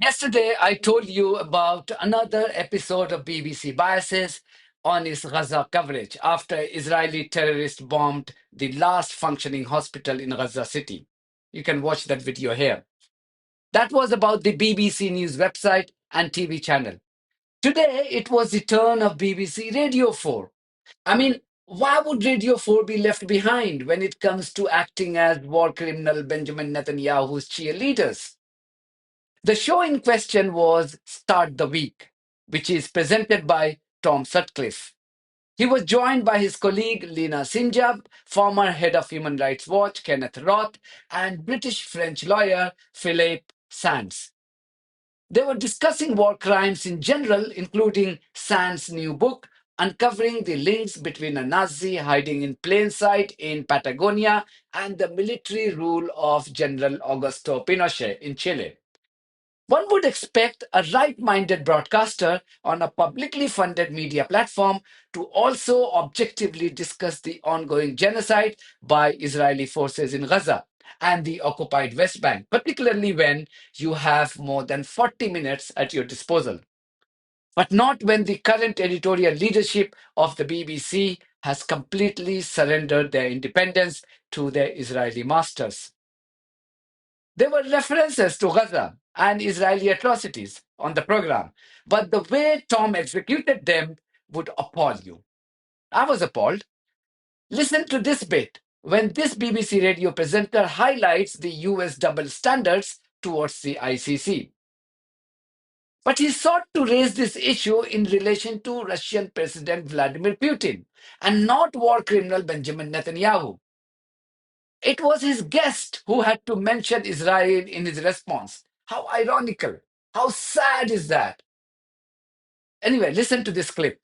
Yesterday, I told you about another episode of BBC biases on its Gaza coverage after Israeli terrorists bombed the last functioning hospital in Gaza City. You can watch that video here. That was about the BBC News website and TV channel. Today, it was the turn of BBC Radio 4. I mean, why would Radio 4 be left behind when it comes to acting as war criminal Benjamin Netanyahu's cheerleaders? The show in question was Start the Week, which is presented by Tom Sutcliffe. He was joined by his colleague Lina Sinjab, former head of Human Rights Watch Kenneth Roth, and British-French lawyer Philippe Sands. They were discussing war crimes in general, including Sands' new book, uncovering the links between a Nazi hiding in plain sight in Patagonia and the military rule of General Augusto Pinochet in Chile. One would expect a right-minded broadcaster on a publicly funded media platform to also objectively discuss the ongoing genocide by Israeli forces in Gaza and the occupied West Bank, particularly when you have more than 40 minutes at your disposal. But not when the current editorial leadership of the BBC has completely surrendered their independence to their Israeli masters. There were references to Gaza and Israeli atrocities on the program, but the way Tom executed them would appall you. I was appalled. Listen to this bit when this BBC radio presenter highlights the US double standards towards the ICC. But he sought to raise this issue in relation to Russian President Vladimir Putin and not war criminal Benjamin Netanyahu. It was his guest who had to mention Israel in his response. How ironical. How sad is that? Anyway, listen to this clip.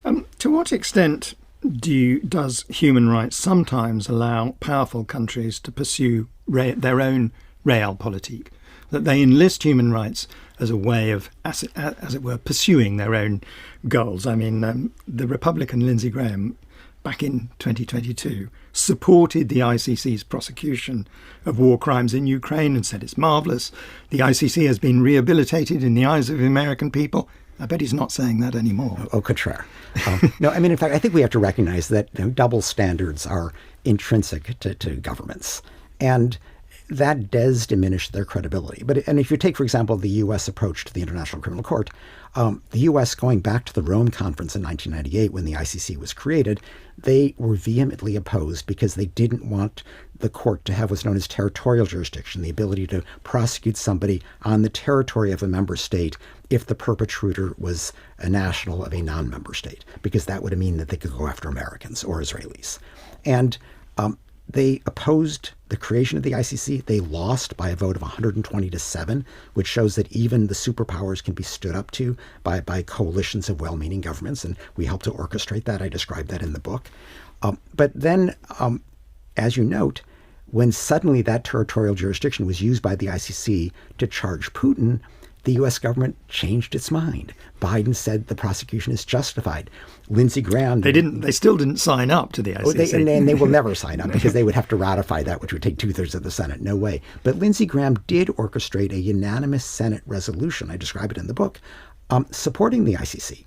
To what extent does human rights sometimes allow powerful countries to pursue their own realpolitik, that they enlist human rights as a way of, as it were, pursuing their own goals? I mean, the Republican Lindsey Graham back in 2022 supported the ICC's prosecution of war crimes in Ukraine and said it's marvellous. The ICC has been rehabilitated in the eyes of the American people. I bet he's not saying that anymore. Au contraire. No, I mean, in fact, I think we have to recognize that double standards are intrinsic to governments. And that does diminish their credibility. And if you take, for example, the U.S. approach to the International Criminal Court, the U.S. going back to the Rome Conference in 1998 when the ICC was created, they were vehemently opposed because they didn't want the court to have what's known as territorial jurisdiction, the ability to prosecute somebody on the territory of a member state if the perpetrator was a national of a non-member state, because that would mean that they could go after Americans or Israelis. And they opposed the creation of the ICC. They lost by a vote of 120-7, which shows that even the superpowers can be stood up to by coalitions of well-meaning governments, and we helped to orchestrate that. I described that in the book. But then, as you note, when suddenly that territorial jurisdiction was used by the ICC to charge Putin, the U.S. government changed its mind. Biden said the prosecution is justified. Lindsey Graham... They still didn't sign up to the ICC. And they will never sign up because they would have to ratify that, which would take 2/3 of the Senate. No way. But Lindsey Graham did orchestrate a unanimous Senate resolution, I describe it in the book, supporting the ICC.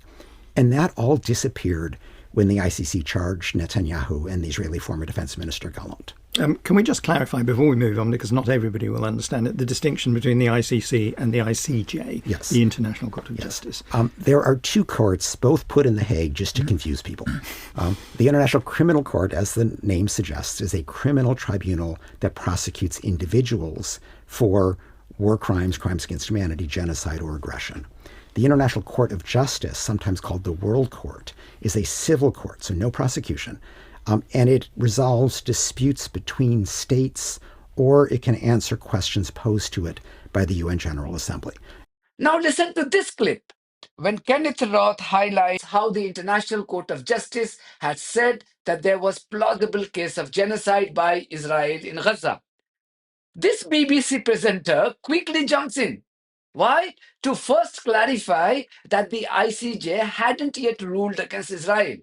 And that all disappeared when the ICC charged Netanyahu and the Israeli former defense minister Gallant. Can we just clarify before we move on, because not everybody will understand it, the distinction between the ICC and the ICJ, yes, the International Court of Justice? There are two courts, both put in The Hague just to confuse people. The International Criminal Court, as the name suggests, is a criminal tribunal that prosecutes individuals for war crimes, crimes against humanity, genocide, or aggression. The International Court of Justice, sometimes called the World Court, is a civil court, so no prosecution. And it resolves disputes between states, or it can answer questions posed to it by the UN General Assembly. Now listen to this clip when Kenneth Roth highlights how the International Court of Justice had said that there was plausible case of genocide by Israel in Gaza. This BBC presenter quickly jumps in. Why? To first clarify that the ICJ hadn't yet ruled against Israel.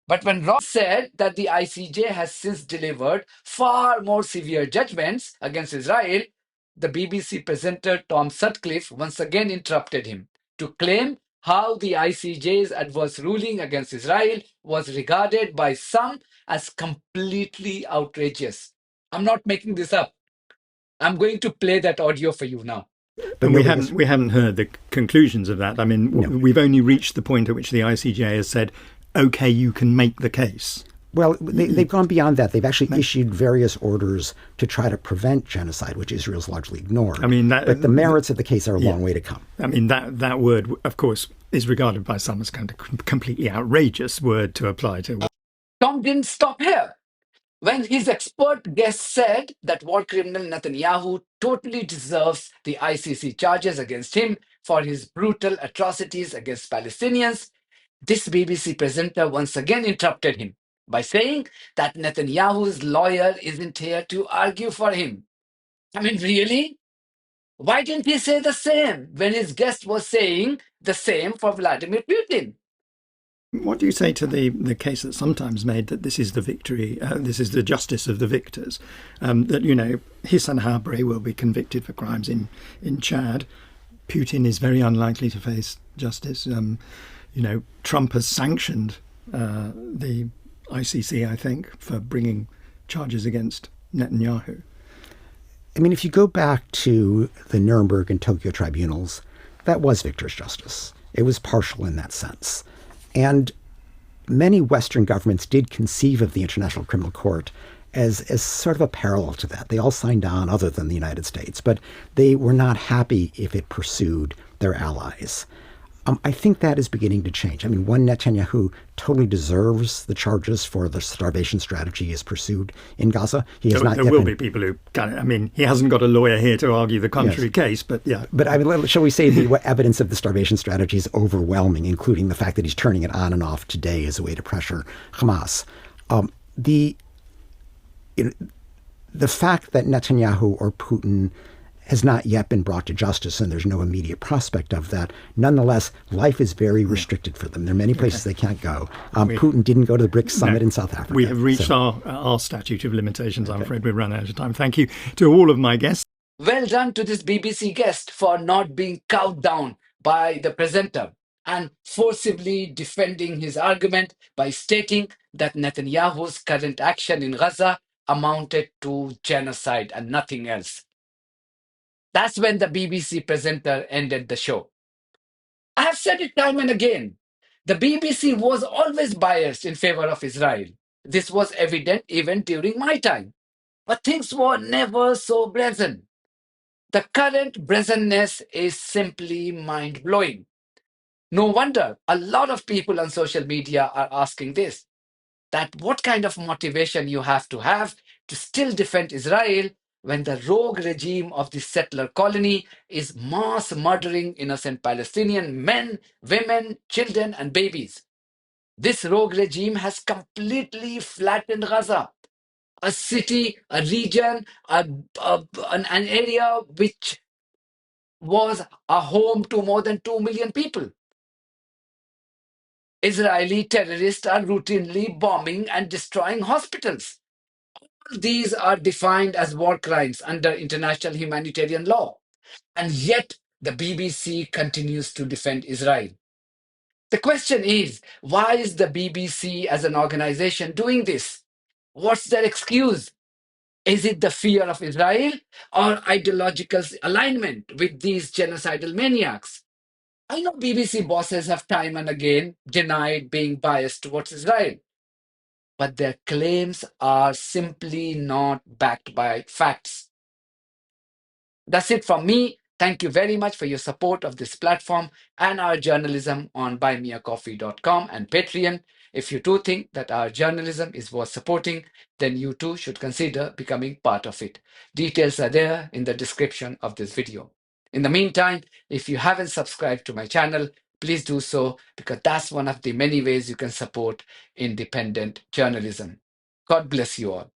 But when Roth said that the ICJ has since delivered far more severe judgments against Israel, the BBC presenter Tom Sutcliffe once again interrupted him to claim how the ICJ's adverse ruling against Israel was regarded by some as completely outrageous. I'm not making this up. I'm going to play that audio for you now. But And nobody has, we haven't heard the conclusions of that. I mean, No. we've only reached the point at which the ICJ has said, "Okay, you can make the case." well, they've gone beyond that. They've actually issued various orders to try to prevent genocide, which Israel's largely ignored. I mean, but the merits of the case are a long way to come. I mean, that word, of course, is regarded by some as kind of completely outrageous word to apply to. Tom didn't stop here. When his expert guest said that war criminal Netanyahu totally deserves the ICC charges against him for his brutal atrocities against Palestinians, this BBC presenter once again interrupted him by saying that Netanyahu's lawyer isn't here to argue for him. I mean, really? Why didn't he say the same when his guest was saying the same for Vladimir Putin? What do you say to the case that's sometimes made that this is the victory, this is the justice of the victors, that, Hissam Habre will be convicted for crimes in Chad. Putin is very unlikely to face justice. Trump has sanctioned the ICC, I think, for bringing charges against Netanyahu. I mean, if you go back to the Nuremberg and Tokyo tribunals, that was victor's justice. It was partial in that sense. And many Western governments did conceive of the International Criminal Court as sort of a parallel to that. They all signed on, other than the United States, but they were not happy if it pursued their allies. I think that is beginning to change. I mean, one, Netanyahu totally deserves the charges for the starvation strategy he has pursued in Gaza. He has There will be people who he hasn't got a lawyer here to argue the contrary case, but yeah. But shall we say the evidence of the starvation strategy is overwhelming, including the fact that he's turning it on and off today as a way to pressure Hamas. The fact that Netanyahu or Putin has not yet been brought to justice, and there's no immediate prospect of that. Nonetheless, life is very restricted for them. There are many places they can't go. Putin didn't go to the BRICS summit in South Africa. We have reached our statute of limitations. I'm afraid we've run out of time. Thank you to all of my guests. Well done to this BBC guest for not being cowed down by the presenter and forcibly defending his argument by stating that Netanyahu's current action in Gaza amounted to genocide and nothing else. That's when the BBC presenter ended the show. I have said it time and again. The BBC was always biased in favor of Israel. This was evident even during my time. But things were never so brazen. The current brazenness is simply mind-blowing. No wonder a lot of people on social media are asking this, that what kind of motivation you have to still defend Israel when the rogue regime of the settler colony is mass murdering innocent Palestinian men, women, children, and babies. This rogue regime has completely flattened Gaza, a city, a region, an area which was a home to more than 2 million people. Israeli terrorists are routinely bombing and destroying hospitals. These are defined as war crimes under international humanitarian law. And yet, the BBC continues to defend Israel. The question is, why is the BBC as an organization doing this? What's their excuse? Is it the fear of Israel or ideological alignment with these genocidal maniacs? I know BBC bosses have time and again denied being biased towards Israel, but their claims are simply not backed by facts. That's it from me. Thank you very much for your support of this platform and our journalism on buymeacoffee.com and Patreon. If you too think that our journalism is worth supporting, then you too should consider becoming part of it. Details are there in the description of this video. In the meantime, if you haven't subscribed to my channel, please do so, because that's one of the many ways you can support independent journalism. God bless you all.